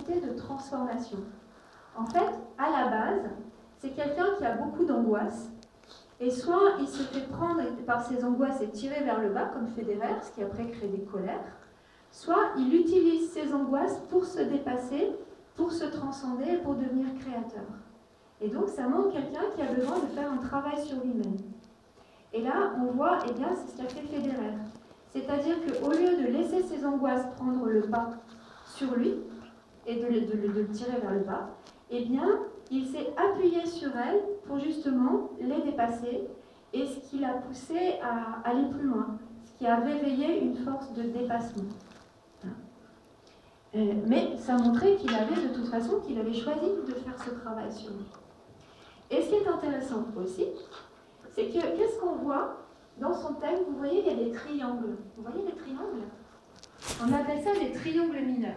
capacité de transformation. En fait, à la base, c'est quelqu'un qui a beaucoup d'angoisse, et soit il se fait prendre par ses angoisses et tirer vers le bas, comme Federer, ce qui après crée des colères, soit il utilise ses angoisses pour se dépasser, pour se transcender, pour devenir créateur. Et donc, ça montre quelqu'un qui a besoin de faire un travail sur lui-même. Et là, on voit, eh bien, c'est ce qu'a fait Federer. C'est-à-dire qu'au lieu de laisser ses angoisses prendre le pas sur lui et de le tirer vers le bas, eh bien, il s'est appuyé sur elles pour justement les dépasser, et ce qui l'a poussé à aller plus loin, ce qui a réveillé une force de dépassement. Mais ça montrait qu'il avait de toute façon, qu'il avait choisi de faire ce travail sur lui. Et ce qui est intéressant aussi, c'est que qu'est-ce qu'on voit dans son thème? Vous voyez, il y a des triangles. Vous voyez les triangles? On appelle ça des triangles mineurs.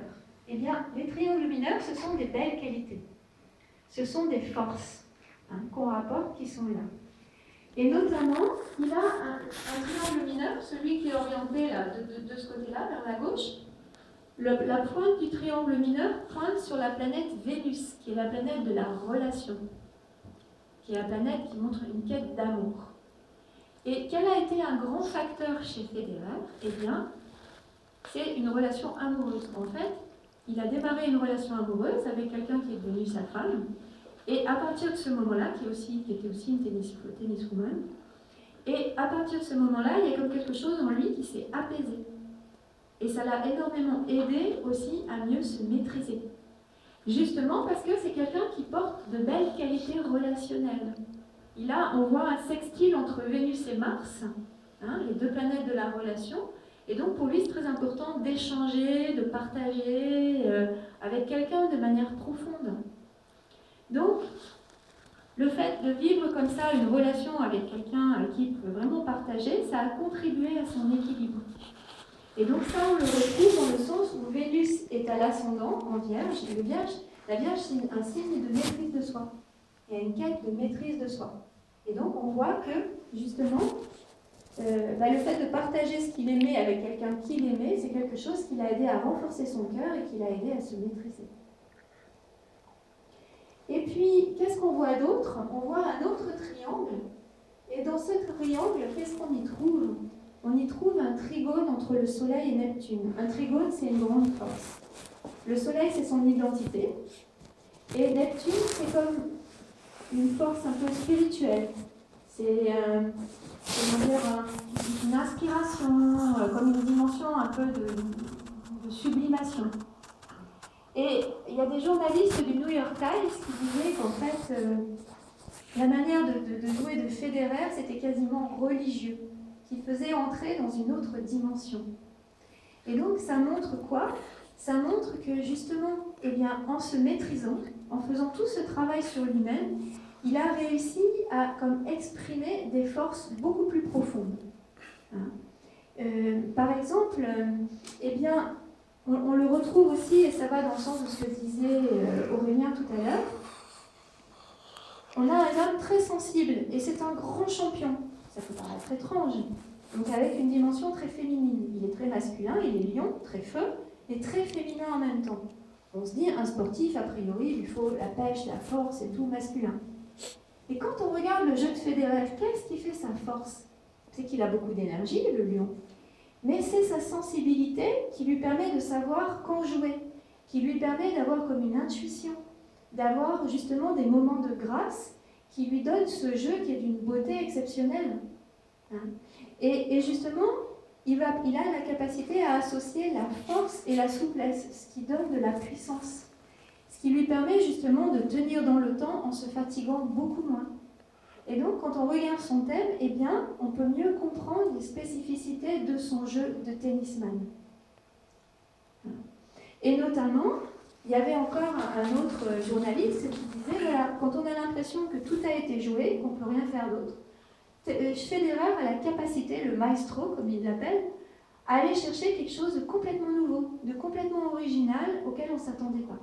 Eh bien, les triangles mineurs, ce sont des belles qualités. Ce sont des forces qu'on rapporte qui sont là. Et notamment, il a un triangle mineur, celui qui est orienté là, de ce côté-là, vers la gauche. La pointe du triangle mineur pointe sur la planète Vénus, qui est la planète de la relation, qui est la planète qui montre une quête d'amour. Et quel a été un grand facteur chez Federer? Eh bien, c'est une relation amoureuse. En fait, il a démarré une relation amoureuse avec quelqu'un qui est devenu sa femme, et à partir de ce moment-là, qui était aussi une tenniswoman, et à partir de ce moment-là, il y a comme quelque chose en lui qui s'est apaisé. Et ça l'a énormément aidé aussi à mieux se maîtriser. Justement parce que c'est quelqu'un qui porte de belles qualités relationnelles. On voit un sextile entre Vénus et Mars, les deux planètes de la relation. Et donc pour lui, c'est très important d'échanger, de partager avec quelqu'un de manière profonde. Donc, le fait de vivre comme ça une relation avec quelqu'un avec qui il peut vraiment partager, ça a contribué à son équilibre. Et donc ça, on le retrouve dans le sens où Vénus est à l'ascendant en Vierge, et la Vierge, c'est un signe de maîtrise de soi. Il y a une quête de maîtrise de soi. Et donc on voit que, justement, le fait de partager ce qu'il aimait avec quelqu'un qu'il aimait, c'est quelque chose qui l'a aidé à renforcer son cœur et qui l'a aidé à se maîtriser. Et puis, qu'est-ce qu'on voit d'autre? On voit un autre triangle. Et dans ce triangle, qu'est-ce qu'on y trouve? On y trouve un trigone entre le Soleil et Neptune. Un trigone, c'est une grande force. Le Soleil, c'est son identité. Et Neptune, c'est comme une force un peu spirituelle. C'est une inspiration, comme une dimension un peu de sublimation. Et il y a des journalistes du New York Times qui disaient qu'en fait, la manière de jouer de Federer, c'était quasiment religieux, qui faisait entrer dans une autre dimension. Et donc, ça montre quoi? Ça montre que justement, en se maîtrisant, en faisant tout ce travail sur lui-même, il a réussi à exprimer des forces beaucoup plus profondes. Par exemple, on le retrouve aussi, et ça va dans le sens de ce que disait Aurélien tout à l'heure, on a un homme très sensible, et c'est un grand champion. Ça peut paraître étrange. Donc avec une dimension très féminine. Il est très masculin, il est lion, très feu, et très féminin en même temps. On se dit, un sportif, a priori, il lui faut la pêche, la force et tout masculin. Et quand on regarde le jeu de Federer, qu'est-ce qui fait sa force? C'est qu'il a beaucoup d'énergie, le lion. Mais c'est sa sensibilité qui lui permet de savoir quand jouer, qui lui permet d'avoir comme une intuition, d'avoir justement des moments de grâce qui lui donnent ce jeu qui est d'une beauté exceptionnelle. Et justement, il a la capacité à associer la force et la souplesse, ce qui donne de la puissance, ce qui lui permet justement de tenir dans le temps en se fatiguant beaucoup moins. Et donc, quand on regarde son thème, on peut mieux comprendre les spécificités de son jeu de tennisman. Et notamment, il y avait encore un autre journaliste qui disait, voilà, quand on a l'impression que tout a été joué, qu'on ne peut rien faire d'autre, Federer a la capacité, le maestro, comme il l'appelle, à aller chercher quelque chose de complètement nouveau, de complètement original, auquel on ne s'attendait pas.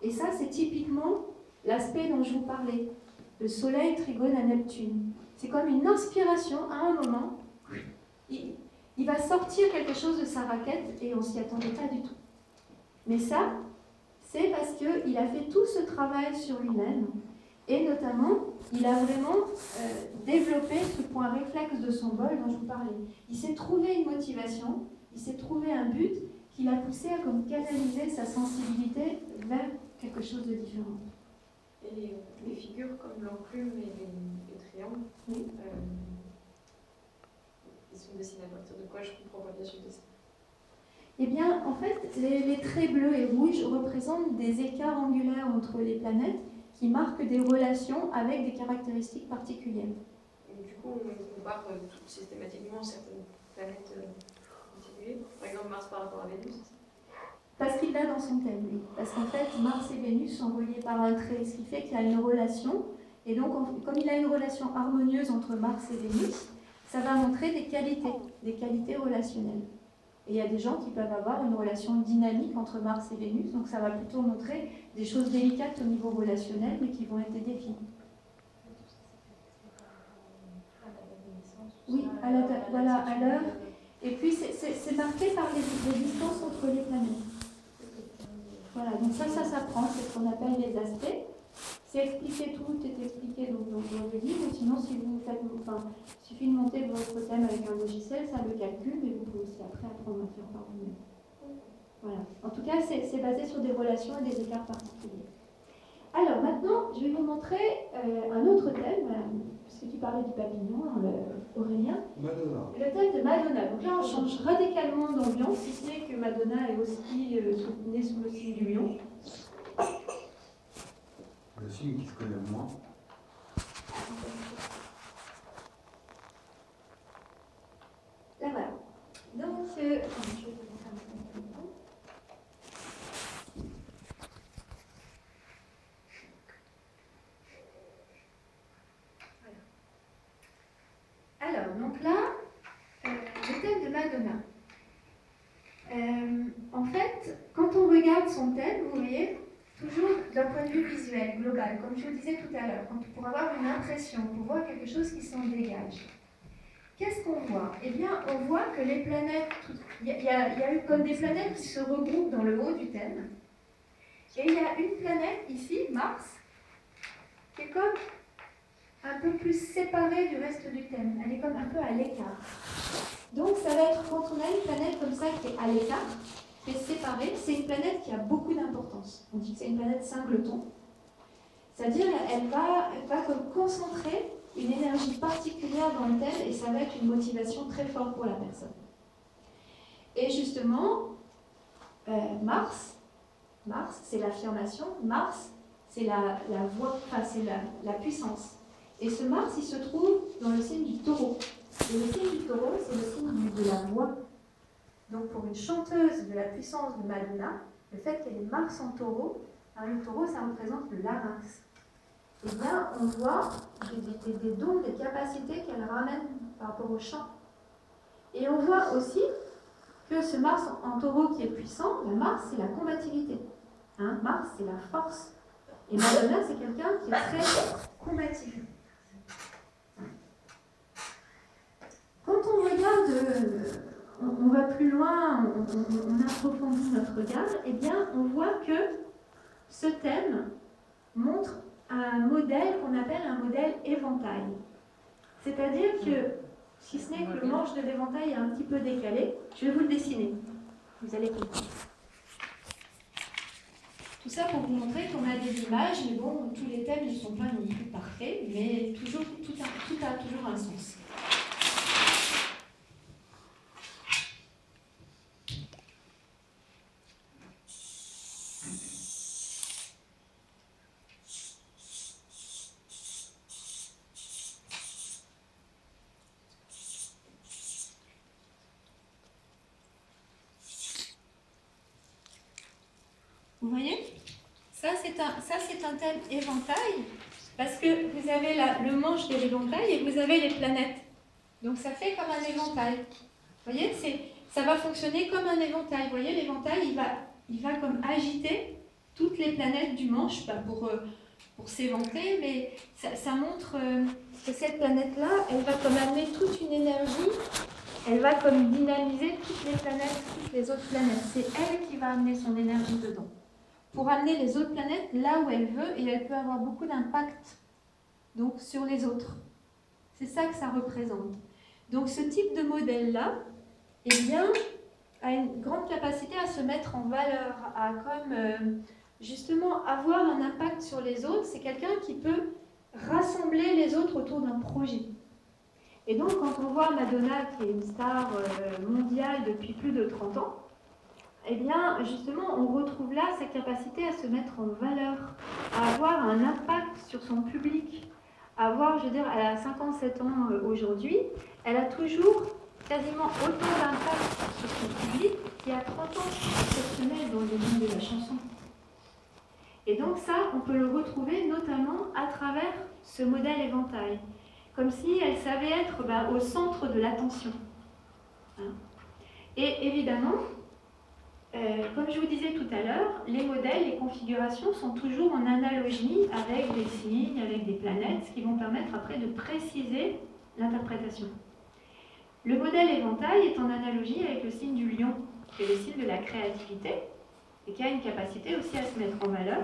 Et ça, c'est typiquement l'aspect dont je vous parlais, le Soleil trigone à Neptune. C'est comme une inspiration à un moment. Il va sortir quelque chose de sa raquette et on ne s'y attendait pas du tout. Mais ça, c'est parce qu'il a fait tout ce travail sur lui-même. Et notamment, il a vraiment développé ce point réflexe de son bol dont je vous parlais. Il s'est trouvé une motivation, il s'est trouvé un but qui l'a poussé à comme canaliser sa sensibilité vers quelque chose de différent. Et les figures comme l'enclume et les triangles, Oui. Ils sont dessinés à partir de quoi? Je comprends pas bien ce dessin. Eh bien, en fait, les traits bleus et rouges représentent des écarts angulaires entre les planètes qui marquent des relations avec des caractéristiques particulières. Et du coup, on compare systématiquement certaines planètes particulières. Par exemple, Mars par rapport à Vénus. Parce qu'il l'a dans son thème, lui. Parce qu'en fait, Mars et Vénus sont reliés par un trait, ce qui fait qu'il y a une relation. Et donc, comme il a une relation harmonieuse entre Mars et Vénus, ça va montrer des qualités relationnelles. Et il y a des gens qui peuvent avoir une relation dynamique entre Mars et Vénus, donc ça va plutôt montrer des choses délicates au niveau relationnel, mais qui vont être des défis. Oui, à l'heure. Et puis c'est marqué par les distances entre les planètes. Voilà, donc ça s'apprend, c'est ce qu'on appelle les aspects. C'est expliqué, tout est expliqué donc, dans le livre, sinon si vous faites, il suffit de monter votre thème avec un logiciel, ça le calcule, mais vous pouvez aussi après apprendre à faire par vous-même. Voilà. En tout cas, c'est basé sur des relations et des écarts particuliers. Alors maintenant, je vais vous montrer un autre thème, puisque tu parlais du papillon, Aurélien. Madonna. Le thème de Madonna. Donc là, on change radicalement d'ambiance, si ce n'est que Madonna est aussi née sous le signe du lion. Le signe qui se connaît le moins. Là, voilà. Donc, je vais vous montrer un peu. Alors, donc là, le thème de Madonna. En fait, quand on regarde son thème, vous voyez, toujours d'un point de vue visuel, global, comme je vous disais tout à l'heure, pour avoir une impression, pour voir quelque chose qui s'en dégage. Qu'est-ce qu'on voit? Eh bien, on voit que les planètes, il y a eu comme des planètes qui se regroupent dans le haut du thème. Et il y a une planète ici, Mars, qui est comme un peu plus séparée du reste du thème. Elle est comme un peu à l'écart. Donc, ça va être quand on a une planète comme ça qui est à l'écart, qui est séparée, c'est une planète qui a beaucoup d'importance. On dit que c'est une planète singleton. C'est-à-dire qu'elle va comme concentrer une énergie particulière dans le thème et ça va être une motivation très forte pour la personne. Et justement, Mars, c'est l'affirmation, Mars, c'est la voix, enfin c'est la puissance. Et ce Mars, il se trouve dans le signe du taureau. Et le signe du taureau, c'est le signe de la voix. Donc pour une chanteuse de la puissance de Madonna, le fait qu'elle ait Mars en taureau, le taureau, ça représente le larynx. Eh bien, on voit des dons, des capacités qu'elle ramène par rapport au chant. Et on voit aussi que ce Mars en taureau qui est puissant, la Mars, c'est la combativité. Mars, c'est la force. Et Madonna, c'est quelqu'un qui est très combatif. Quand on regarde, on va plus loin, on approfondit notre regard, eh bien, on voit que ce thème montre un modèle qu'on appelle un modèle éventail. C'est-à-dire que, si ce n'est que le manche de l'éventail est un petit peu décalé, je vais vous le dessiner. Vous allez comprendre. Tout ça pour vous montrer qu'on a des images, mais bon, tous les thèmes ne sont pas non plus parfaits, mais toujours, tout a toujours un sens. Vous voyez? Ça, c'est un thème éventail, parce que vous avez le manche de l'éventail et vous avez les planètes. Donc, ça fait comme un éventail. Vous voyez? Ça va fonctionner comme un éventail. Vous voyez, l'éventail, il va comme agiter toutes les planètes du manche pour s'éventer, mais ça montre que cette planète-là, elle va comme amener toute une énergie, elle va comme dynamiser toutes les planètes, toutes les autres planètes. C'est elle qui va amener son énergie dedans. pour amener les autres planètes là où elle veut, et elle peut avoir beaucoup d'impact donc sur les autres. C'est ça que ça représente. Donc ce type de modèle-là, eh bien, a une grande capacité à se mettre en valeur, à justement avoir un impact sur les autres. C'est quelqu'un qui peut rassembler les autres autour d'un projet. Et donc, quand on voit Madonna, qui est une star mondiale depuis plus de 30 ans, eh bien, justement, on retrouve là sa capacité à se mettre en valeur, à avoir un impact sur son public, à avoir, je veux dire, elle a 57 ans aujourd'hui, elle a toujours quasiment autant d'impact sur son public qu'il y a 30 ans, exceptionnel dans le monde de la chanson. Et donc ça, on peut le retrouver notamment à travers ce modèle éventail, comme si elle savait être au centre de l'attention. Et évidemment, comme je vous disais tout à l'heure, les modèles, les configurations sont toujours en analogie avec des signes, avec des planètes, ce qui vont permettre après de préciser l'interprétation. Le modèle éventail est en analogie avec le signe du lion, qui est le signe de la créativité, et qui a une capacité aussi à se mettre en valeur,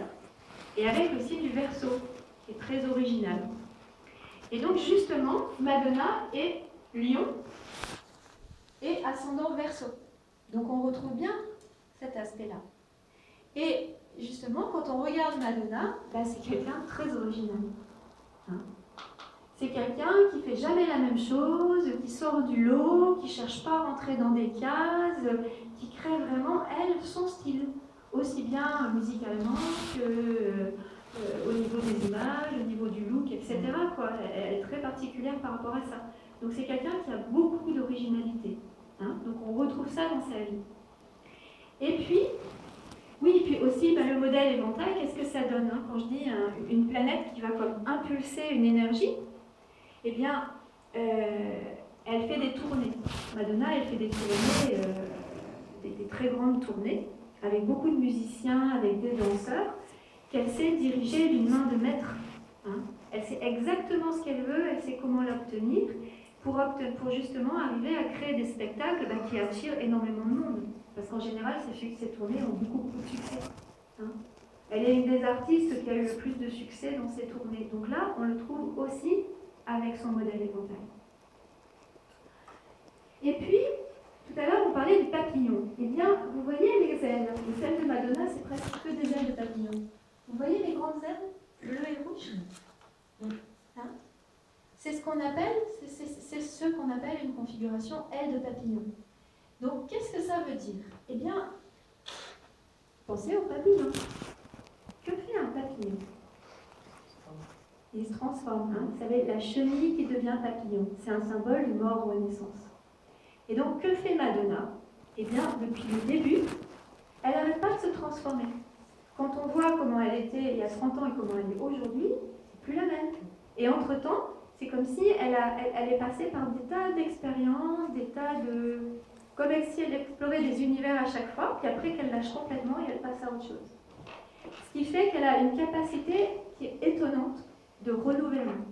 et avec le signe du Verseau, qui est très original. Et donc justement, Madonna est lion et ascendant Verseau. Donc on retrouve bien cet aspect-là. Et justement, quand on regarde Madonna, c'est quelqu'un de très original. C'est quelqu'un qui ne fait jamais la même chose, qui sort du lot, qui ne cherche pas à rentrer dans des cases, qui crée vraiment, elle, son style. Aussi bien musicalement qu'au niveau des images, au niveau du look, etc. Elle est très particulière par rapport à ça. Donc c'est quelqu'un qui a beaucoup d'originalité. Donc on retrouve ça dans sa vie. Et puis, puis aussi le modèle éventail, qu'est-ce que ça donne quand je dis une planète qui va comme impulser une énergie, eh bien, elle fait des tournées. Madonna, elle fait des tournées, des très grandes tournées, avec beaucoup de musiciens, avec des danseurs, qu'elle sait diriger d'une main de maître. Elle sait exactement ce qu'elle veut, elle sait comment l'obtenir, pour justement arriver à créer des spectacles qui attirent énormément de monde. Parce qu'en général, ces tournées ont beaucoup de succès. Elle est une des artistes qui a eu le plus de succès dans ces tournées. Donc là, on le trouve aussi avec son modèle éventail. Et puis, tout à l'heure, on parlait du papillon. Eh bien, vous voyez les ailes. Les ailes de Madonna, c'est presque que des ailes de papillon. Vous voyez les grandes ailes, bleues et rouges ? C'est ce qu'on appelle, une configuration aile de papillon. Donc, qu'est-ce que ça veut dire ? Eh bien, pensez au papillon. Que fait un papillon ? Il se transforme. Vous savez, la chenille qui devient papillon. C'est un symbole de mort ou naissance. Et donc, que fait Madonna ? Eh bien, depuis le début, elle n'arrête pas de se transformer. Quand on voit comment elle était il y a 30 ans et comment elle est aujourd'hui, c'est plus la même. Et entre-temps, c'est comme si elle est passée par des tas d'expériences, des tas de... comme si elle explorait des univers à chaque fois, puis après qu'elle lâche complètement et elle passe à autre chose. Ce qui fait qu'elle a une capacité qui est étonnante de renouvellement.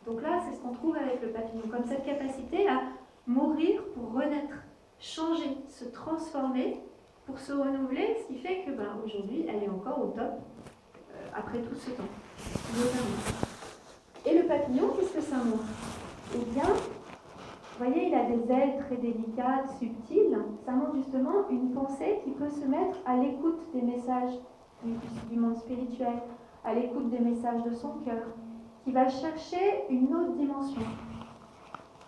Donc là, c'est ce qu'on trouve avec le papillon, comme cette capacité à mourir pour renaître, changer, se transformer pour se renouveler, ce qui fait que aujourd'hui, elle est encore au top après tout ce temps. Et le papillon, qu'est-ce que ça montre ? Eh bien, vous voyez, il a des ailes très délicates, subtiles. Ça montre justement une pensée qui peut se mettre à l'écoute des messages du monde spirituel, à l'écoute des messages de son cœur, qui va chercher une autre dimension.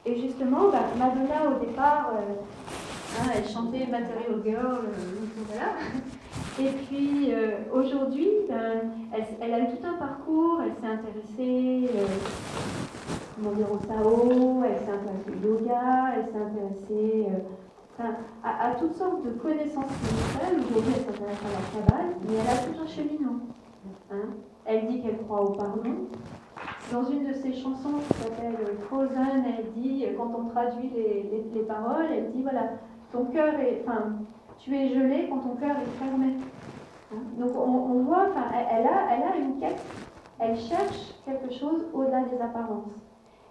Et justement, Madonna, au départ, elle chantait Material Girl, voilà. Et puis, aujourd'hui, elle a eu tout un parcours, elle s'est intéressée au Tao, elle s'est intéressée au yoga, elle s'est intéressée à toutes sortes de connaissances spirituelles. Aujourd'hui, elle s'intéresse à la Kabbale, mais elle a tout un cheminement. Elle dit qu'elle croit au pardon. Dans une de ses chansons qui s'appelle Frozen, elle dit, quand on traduit les paroles, elle dit voilà, ton cœur est, tu es gelé quand ton cœur est fermé. Donc on voit, elle a une quête, elle cherche quelque chose au-delà des apparences.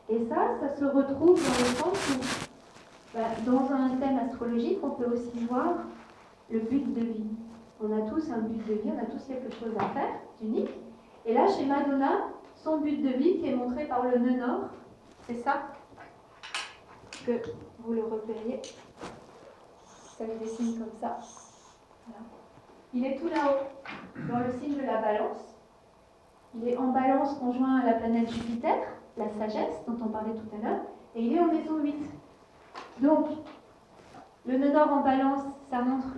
Et ça se retrouve dans le sens où, dans un thème astrologique, on peut aussi voir le but de vie. On a tous un but de vie, on a tous quelque chose à faire, d'unique. Et là, chez Madonna, son but de vie qui est montré par le nœud nord, c'est ça, que vous le repériez. Ça se dessine comme ça. Voilà. Il est tout là-haut, dans le signe de la balance. Il est en balance conjoint à la planète Jupiter, la sagesse dont on parlait tout à l'heure, et il est en maison 8. Donc, le nœud nord en balance, ça montre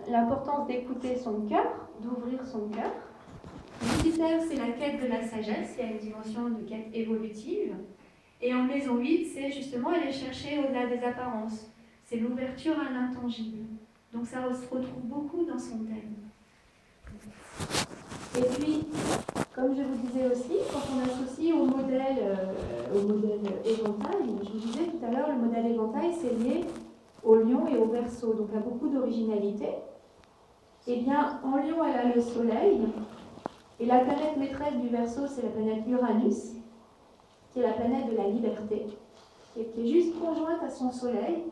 l'importance d'écouter son cœur, d'ouvrir son cœur. Jupiter, c'est la quête de la sagesse, il y a une dimension de quête évolutive. Et en maison 8, c'est justement aller chercher au-delà des apparences. C'est l'ouverture à l'intangible. Donc ça se retrouve beaucoup dans son thème. Et puis, comme je vous disais aussi, quand on associe au modèle éventail, je vous disais tout à l'heure, le modèle éventail, c'est lié au lion et au verseau, donc à beaucoup d'originalité. Eh bien, en lion, elle a le soleil, et la planète maîtresse du verseau, c'est la planète Uranus, qui est la planète de la liberté, et qui est juste conjointe à son soleil,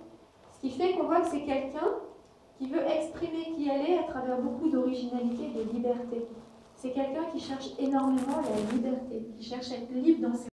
ce qui fait qu'on voit que c'est quelqu'un qui veut exprimer qui elle est à travers beaucoup d'originalité et de liberté. C'est quelqu'un qui cherche énormément la liberté, qui cherche à être libre dans ses